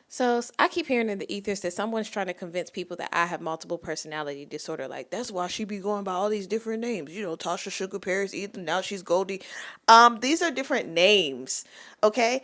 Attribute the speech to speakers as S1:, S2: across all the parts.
S1: So I keep hearing in the ethers that someone's trying to convince people that I have multiple personality disorder. Like that's why she be going by all these different names. You know, Tasha Sugar Paris, Ethan. Now she's Goldie. These are different names. Okay,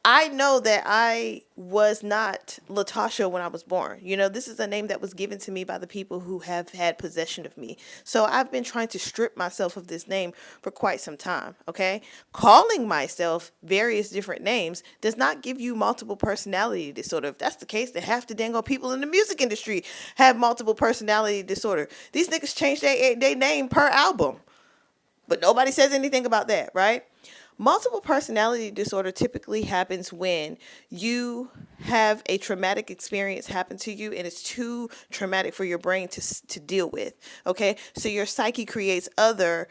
S1: I know that I was not Latasha when I was born. You know, this is a name that was given to me by the people who have had possession of me. So I've been trying to strip myself of this name for quite some time. Okay. Calling myself various different names does not give you multiple personality disorder. If that's the case, then half the dang old people in the music industry have multiple personality disorder. These niggas change their name per album, but nobody says anything about that, right? Multiple personality disorder typically happens when you have a traumatic experience happen to you and it's too traumatic for your brain to deal with. Okay, so your psyche creates other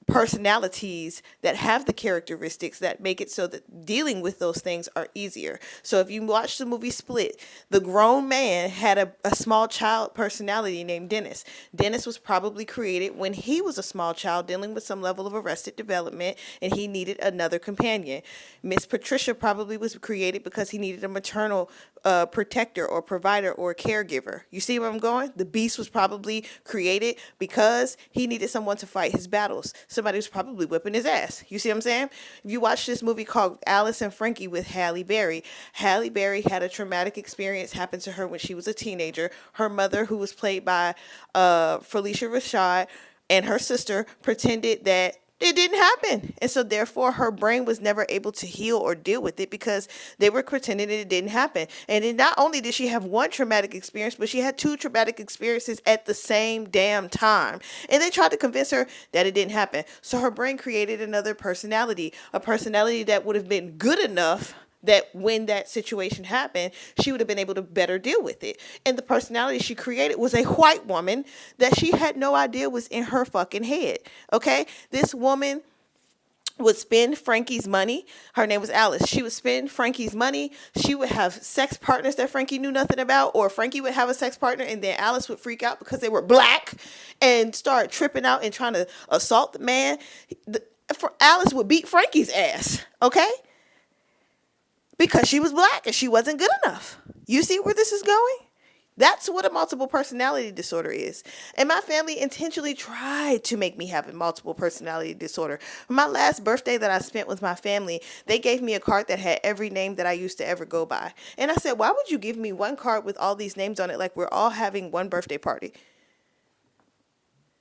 S1: personalities that have the characteristics that make it so that dealing with those things are easier. So if you watch the movie Split, the grown man had a small child personality named Dennis. Dennis was probably created when he was a small child dealing with some level of arrested development and he needed another companion. Miss Patricia probably was created because he needed a maternal protector or provider or caregiver. You see where I'm going? The Beast was probably created because he needed someone to fight his battles. Somebody was probably whipping his ass. You see what I'm saying? If you watch this movie called Alice and Frankie with Halle Berry had a traumatic experience happen to her when she was a teenager. Her mother, who was played by Felicia Rashad, and her sister pretended that it didn't happen. And so therefore her brain was never able to heal or deal with it because they were pretending that it didn't happen. And then not only did she have one traumatic experience, but she had two traumatic experiences at the same damn time. And they tried to convince her that it didn't happen. So her brain created another personality, a personality that would have been good enough that when that situation happened, she would have been able to better deal with it. And the personality she created was a white woman that she had no idea was in her fucking head. Okay? This woman would spend Frankie's money. Her name was Alice. She would spend Frankie's money. She would have sex partners that Frankie knew nothing about, or Frankie would have a sex partner and then Alice would freak out because they were black and start tripping out and trying to assault the man. Alice would beat Frankie's ass. Okay? Because she was black and she wasn't good enough. You see where this is going? That's what a multiple personality disorder is. And my family intentionally tried to make me have a multiple personality disorder. For my last birthday that I spent with my family, they gave me a card that had every name that I used to ever go by. And I said, why would you give me one card with all these names on it like we're all having one birthday party?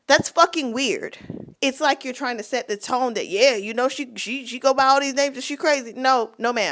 S1: That's fucking weird. It's like you're trying to set the tone that, yeah, you know, she go by all these names and she crazy. No, ma'am.